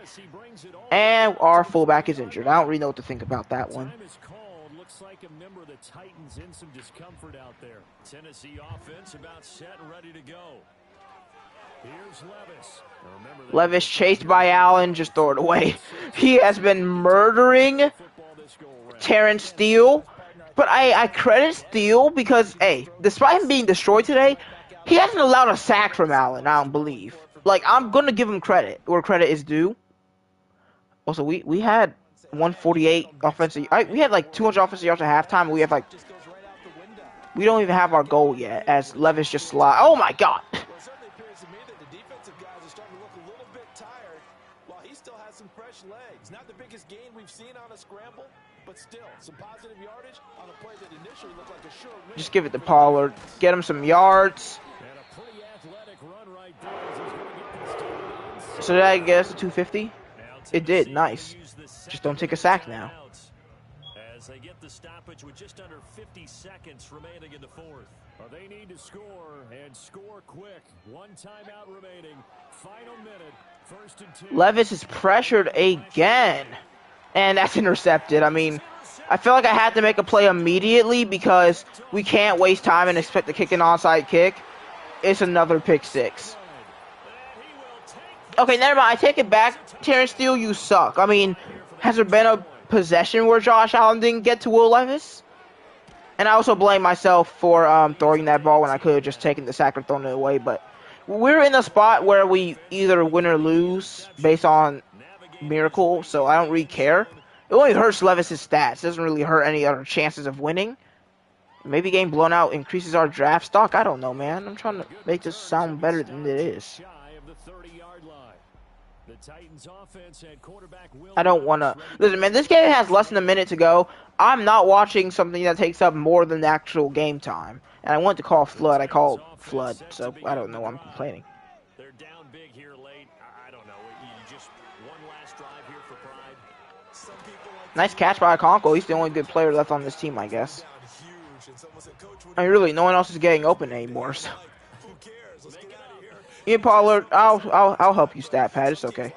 And our fullback is injured. I don't really know what to think about that one.
Time is called. Looks like a member of the Titans in some discomfort out there. Tennessee offense about set and ready to go. Here's Levis.
Levis chased by Allen, just throw it away. He has been murdering Terrence Steele. But I credit Steele because, hey, despite him being destroyed today, he hasn't allowed a sack from Allen, I don't believe. Like, I'm going to give him credit where credit is due. Also, we had 148 offensive. We had like 200 offensive yards at halftime. We have like, we don't even have our goal yet. As Levis just slide. Oh my God!
Well, it certainly appears to me that the defensive guys are starting to look a little bit tired, while he still has some fresh legs. Not the biggest gain we've seen on a scramble, but still some positive yardage on a play that initially looked like a sure win.
Just give it to Pollard. Get him some yards.
And a pretty athletic run right there as he's going to get this team.
So did I guess 250? It did. Nice. Just don't take a sack now.
As they get the stoppage with just under 50 seconds remaining in the fourth. They need to score and score quick. One timeout remaining. Final minute. 1st and 2.
Levis is pressured again. And that's intercepted. I mean, I feel like I had to make a play immediately because we can't waste time and expect to kick an onside kick. It's another pick six. Okay, never mind. I take it back. Terrence Steele, you suck. I mean, has there been a possession where Josh Allen didn't get to Will Levis? And I also blame myself for throwing that ball when I could have just taken the sack or thrown it away. But we're in a spot where we either win or lose based on miracle, so I don't really care. It only hurts Levis's stats. It doesn't really hurt any other chances of winning. Maybe getting blown out increases our draft stock. I don't know, man. I'm trying to make this sound better than it is. I don't want to. Listen, man, this game has less than a minute to go. I'm not watching something that takes up more than the actual game time. And I want to call Flood. I called Flood, so I don't know why I'm complaining.
They're down big here late. I don't know. You just one last drive here for pride.
Nice catch by Okonkwo. He's the only good player left on this team, I guess. I mean, really, no one else is getting open anymore. So. Ian Pollard, I'll help you stat pad. It's okay.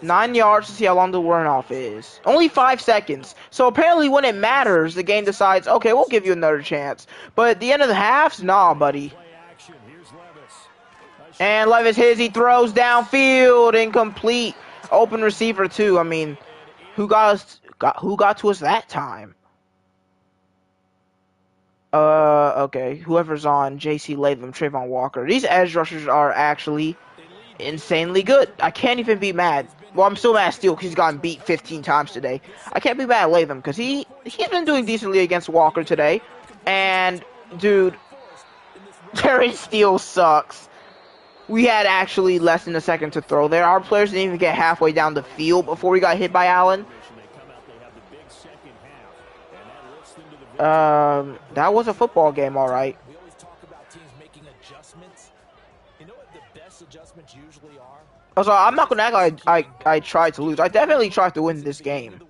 9 yards to see how long the runoff is. Only 5 seconds. So apparently when it matters, the game decides, okay, we'll give you another chance. But at the end of the halves, nah, buddy. And Levis hits, he throws downfield, incomplete. Open receiver too. I mean, who got to us that time? Okay. Whoever's on J.C. Latham, Trayvon Walker. These edge rushers are actually insanely good. I can't even be mad. Well, I'm still mad at Steele because he's gotten beat 15 times today. I can't be mad at Latham because he's been doing decently against Walker today. And, dude, Terry Steele sucks. We had actually less than a second to throw there. Our players didn't even get halfway down the field before we got hit by Allen. That was a football game, all right.
We always talk about teams making adjustments. You know what the best adjustments usually are?
Also, I'm not gonna act like I tried to lose. I definitely tried to win this game.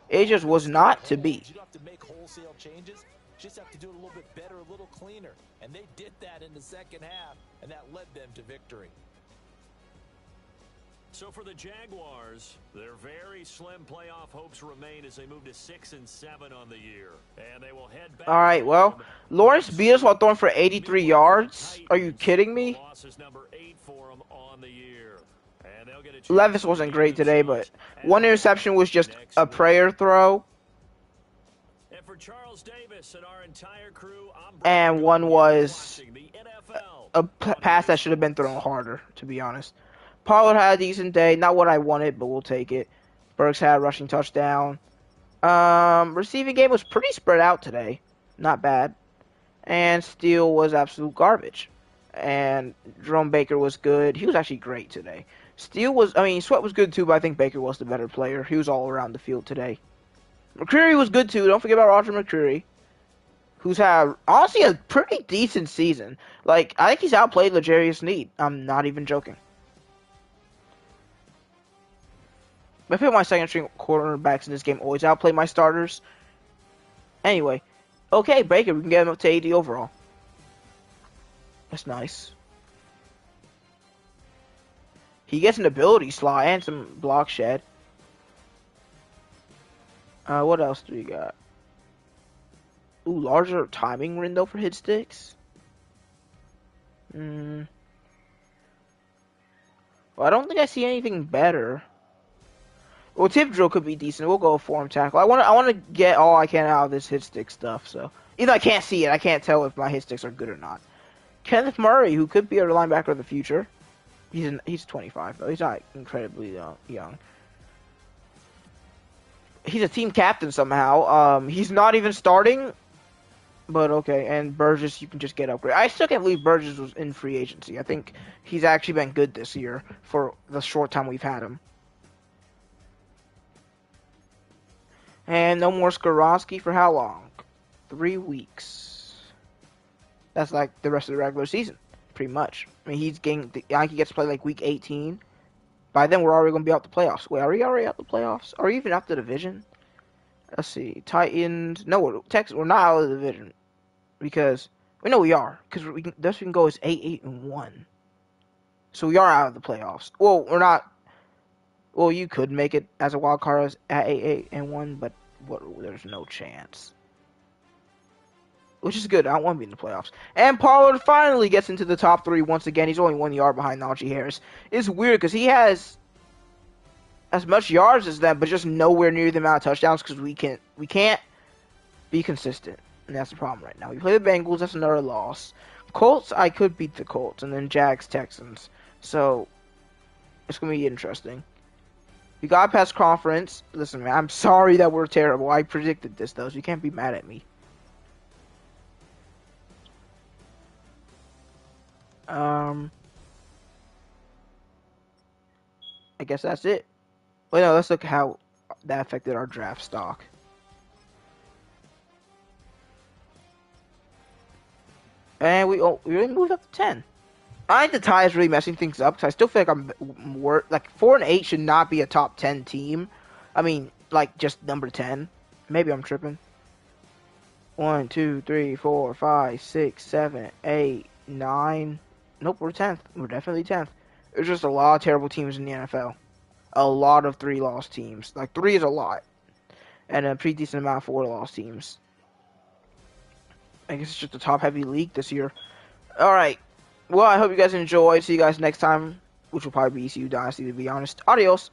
It just was not to be.
You don't have to make wholesale changes. Just have to do it a little bit better, a little cleaner. And they did that in the second half, and that led them to victory.
So for the Jaguars, their very slim playoff hopes remain as they move to 6-7 on the year. And they will head back.
All right, well, Lawrence beat us while throwing for 83 yards. Are you kidding me?
Loss is number 8 for them on the year. And they'll get a chance.
Levis wasn't great today, but one interception was just a prayer throw.
And for Charles Davis and our entire crew,
And one was a pass that should have been thrown harder, to be honest. Pollard had a decent day. Not what I wanted, but we'll take it. Burks had a rushing touchdown. Receiving game was pretty spread out today. not bad. And Steele was absolute garbage. And Jerome Baker was good. He was actually great today. Steele was, I mean, Sweat was good too, but I think Baker was the better player. He was all around the field today. McCreary was good too. Don't forget about Roger McCreary, who's had, honestly, a pretty decent season. Like, I think he's outplayed L'Jarius Sneed. I'm not even joking. I feel my second string quarterbacks in this game always outplay my starters. Anyway, okay, Baker, we can get him up to 80 overall. That's nice. He gets an ability slot and some block shed. What else do we got? Ooh, larger timing window for hit sticks. Well, I don't think I see anything better. Well, tip drill could be decent. We'll go form tackle. I want to get all I can out of this hit stick stuff. So even though I can't see it, I can't tell if my hit sticks are good or not. Kenneth Murray, who could be a linebacker of the future. He's 25 though. He's not incredibly young. He's a team captain somehow. He's not even starting. But okay, and Burgess, you can just get upgraded. I still can't believe Burgess was in free agency. I think he's actually been good this year for the short time we've had him. And no more Skoronski for how long? 3 weeks. That's like the rest of the regular season, pretty much. I mean, I think he gets to play like week 18. By then, we're already going to be out the playoffs. Wait, are we already out the playoffs? Are we even out the division? Let's see. Titans. No, Texas. We're not out of the division. Because, we know we are. Because we can go as 8-1. So we are out of the playoffs. Well, we're not. Well, you could make it as a wild card at 8-1, but there's no chance. Which is good. I don't want to be in the playoffs. And Pollard finally gets into the top 3 once again. He's only 1 yard behind Najee Harris. It's weird because he has as much yards as them, but just nowhere near the amount of touchdowns because we can't be consistent. And that's the problem right now. We play the Bengals. That's another loss. Colts, I could beat the Colts. And then Jags, Texans. So, it's going to be interesting. We got past conference. Listen, man, I'm sorry that we're terrible. I predicted this, though, so you can't be mad at me. I guess that's it. Well, no, let's look at how that affected our draft stock. And we really moved up to 10. I think the tie is really messing things up because I still feel like I'm more like 4-8 should not be a top 10 team. I mean, like just number 10. Maybe I'm tripping. 1, 2, 3, 4, 5, 6, 7, 8, 9. Nope, we're 10th. We're definitely 10th. There's just a lot of terrible teams in the NFL. A lot of 3-loss teams. Like 3 is a lot, and a pretty decent amount of 4-loss teams. I guess it's just a top-heavy league this year. All right. Well, I hope you guys enjoyed. See you guys next time, which will probably be ECU Dynasty, to be honest. Adios.